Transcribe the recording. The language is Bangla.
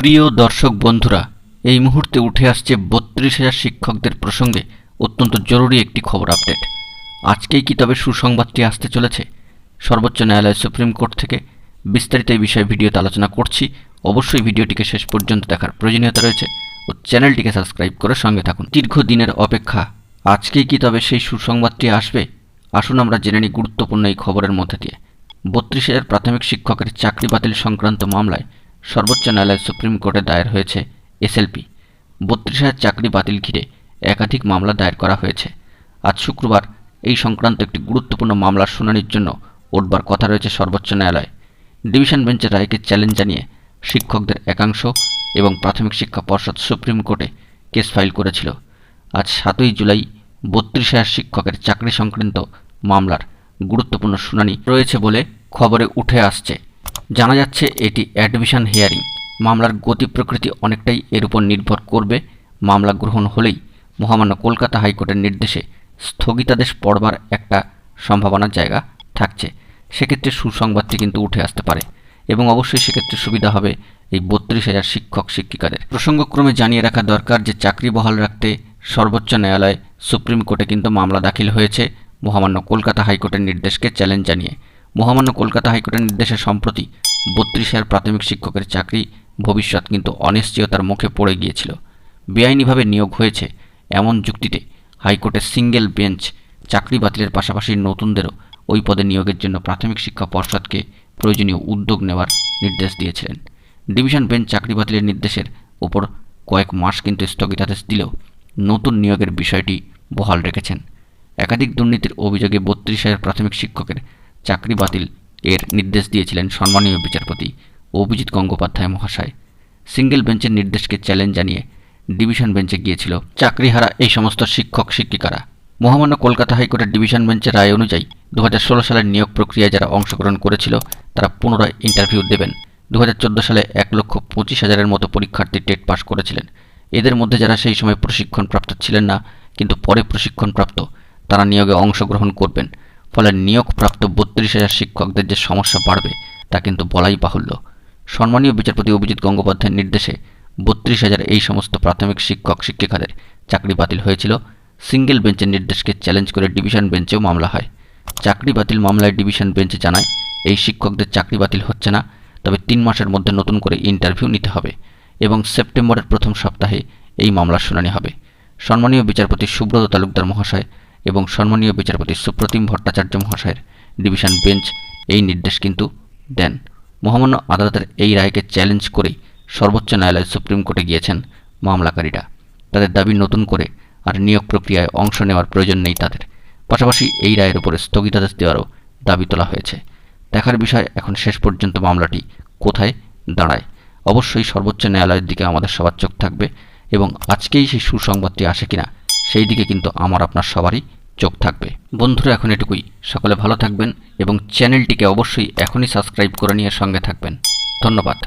প্রিয় দর্শক বন্ধুরা, এই মুহূর্তে উঠে আসছে ৩২,০০০ শিক্ষকদের প্রসঙ্গে অত্যন্ত জরুরি একটি খবর আপডেট। আজকেই কি তবে সুসংবাদটি আসতে চলেছে? সর্বোচ্চ ন্যায়ালয় সুপ্রিম কোর্ট থেকে বিস্তারিত এই বিষয়ে ভিডিওতে আলোচনা করছি। অবশ্যই ভিডিওটিকে শেষ পর্যন্ত দেখার প্রয়োজনীয়তা রয়েছে ও চ্যানেলটিকে সাবস্ক্রাইব করে সঙ্গে থাকুন। দীর্ঘদিনের অপেক্ষা, আজকেই কি তবে সেই সুসংবাদটি আসবে? আসুন আমরা জেনে নিই গুরুত্বপূর্ণ এই খবরের মধ্যে দিয়ে। ৩২,০০০ প্রাথমিক শিক্ষকের চাকরি বাতিল সংক্রান্ত মামলায় সর্বোচ্চ ন্যায়ালয় সুপ্রিম কোর্টে দায়ের হয়েছে এসএলপি। ৩২,০০০ চাকরি বাতিল ঘিরে একাধিক মামলা দায়ের করা হয়েছে। আজ শুক্রবার এই সংক্রান্ত একটি গুরুত্বপূর্ণ মামলার শুনানির জন্য উঠবার কথা রয়েছে সর্বোচ্চ ন্যায়ালয়। ডিভিশন বেঞ্চের রায়কে চ্যালেঞ্জ জানিয়ে শিক্ষকদের একাংশ এবং প্রাথমিক শিক্ষা পর্ষদ সুপ্রিম কোর্টে কেস ফাইল করেছিল। আজ ৭ই জুলাই ৩২,০০০ শিক্ষকের চাকরি সংক্রান্ত মামলার গুরুত্বপূর্ণ শুনানি রয়েছে বলে খবরে উঠে আসছে। জানা যাচ্ছে এটি অ্যাডমিশন হিয়ারিং। মামলার গতি প্রকৃতি অনেকটাই এর উপর নির্ভর করবে। মামলা গ্রহণ হলেই মহামান্য কলকাতা হাইকোর্টের নির্দেশে স্থগিতাদেশ পড়বার একটা সম্ভাবনার জায়গা থাকছে। সেক্ষেত্রে সুসংবাদটি কিন্তু উঠে আসতে পারে এবং অবশ্যই সেক্ষেত্রে সুবিধা হবে এই ৩২,০০০ শিক্ষক শিক্ষিকাদের। প্রসঙ্গক্রমে জানিয়ে রাখা দরকার যে চাকরি বহাল রাখতে সর্বোচ্চ ন্যায়ালয় সুপ্রিম কোর্টে কিন্তু মামলা দাখিল হয়েছে মহামান্য কলকাতা হাইকোর্টের নির্দেশকে চ্যালেঞ্জ জানিয়ে। মহামান্য কলকাতা হাইকোর্টের নির্দেশে সম্প্রতি ৩২,০০০ প্রাথমিক শিক্ষকের চাকরি ভবিষ্যৎ কিন্তু অনিশ্চয়তার মুখে পড়ে গিয়েছিল। বেআইনিভাবে নিয়োগ হয়েছে এমন যুক্তিতে হাইকোর্টের সিঙ্গেল বেঞ্চ চাকরি বাতিলের পাশাপাশি নতুনদেরও ওই পদে নিয়োগের জন্য প্রাথমিক শিক্ষা পর্ষদকে প্রয়োজনীয় উদ্যোগ নেওয়ার নির্দেশ দিয়েছিলেন। ডিভিশন বেঞ্চ চাকরি বাতিলের নির্দেশের ওপর কয়েক মাস কিন্তু স্থগিতাদেশ দিলেও নতুন নিয়োগের বিষয়টি বহাল রেখেছেন। একাধিক দুর্নীতির অভিযোগে ৩২,০০০ প্রাথমিক শিক্ষকের চাকরি বাতিল এর নির্দেশ দিয়েছিলেন সম্মানীয় বিচারপতি অভিজিৎ গঙ্গোপাধ্যায় মহাশয়। সিঙ্গেল বেঞ্চের নির্দেশকে চ্যালেঞ্জ জানিয়ে ডিভিশন বেঞ্চে গিয়েছিল চাকরিহারা এই সমস্ত শিক্ষক শিক্ষিকারা। মহামান্য কলকাতা হাইকোর্টের ডিভিশন বেঞ্চের রায় অনুযায়ী ২০১৬ সালের নিয়োগ প্রক্রিয়ায় যারা অংশগ্রহণ করেছিল তারা পুনরায় ইন্টারভিউ দেবেন। ২০১৪ সালে ১,২৫,০০০-এর মতো পরীক্ষার্থী টেট পাস করেছিলেন। এদের মধ্যে যারা সেই সময় প্রশিক্ষণপ্রাপ্ত ছিলেন না কিন্তু পরে প্রশিক্ষণপ্রাপ্ত, তারা নিয়োগে অংশগ্রহণ করবেন। ফলে নিয়োগপ্রাপ্ত ৩২,০০০ শিক্ষকদের যে সমস্যা বাড়বে তা কিন্তু বলাই বাহুল্য। সম্মানীয় বিচারপতি অভিজিৎ গঙ্গোপাধ্যায়ের নির্দেশে ৩২,০০০ এই সমস্ত প্রাথমিক শিক্ষক শিক্ষিকাদের চাকরি বাতিল হয়েছিল। সিঙ্গেল বেঞ্চের নির্দেশকে চ্যালেঞ্জ করে ডিভিশন বেঞ্চেও মামলা হয়। চাকরি বাতিল মামলায় ডিভিশন বেঞ্চ জানায় এই শিক্ষকদের চাকরি বাতিল হচ্ছে না, তবে ৩ মাসের মধ্যে নতুন করে ইন্টারভিউ নিতে হবে এবং সেপ্টেম্বরের প্রথম সপ্তাহে এই মামলার শুনানি হবে। সম্মানীয় বিচারপতি সুব্রত তালুকদার মহাশয় এবং সম্মানীয় বিচারপতি সুপ্রতিম ভট্টাচার্য মহাশয়ের ডিভিশন বেঞ্চ এই নির্দেশ কিন্তু দেন। মহামান্য আদালতের এই রায়কে চ্যালেঞ্জ করেই সর্বোচ্চ ন্যায়ালয় সুপ্রিম কোর্টে গিয়েছেন মামলাকারীরা। তাদের দাবি নতুন করে আর নিয়োগ প্রক্রিয়ায় অংশ নেওয়ার প্রয়োজন নেই তাদের। পাশাপাশি এই রায়ের উপরে স্থগিতাদেশ দেওয়ারও দাবি তোলা হয়েছে। দেখার বিষয় এখন শেষ পর্যন্ত মামলাটি কোথায় দাঁড়ায়। অবশ্যই সর্বোচ্চ ন্যায়ালয়ের দিকে আমাদের সবার চোখ থাকবে এবং আজকেই সেই সুসংবাদটি আসে কিনা সেই দিকে কিন্তু আমার আপনার সবারই চোখ থাকবে। বন্ধুরা, এখন এটুকুই। সকলে ভালো থাকবেন এবং চ্যানেলটিকে অবশ্যই এখনই সাবস্ক্রাইব করে নিয়ে সঙ্গে থাকবেন। ধন্যবাদ।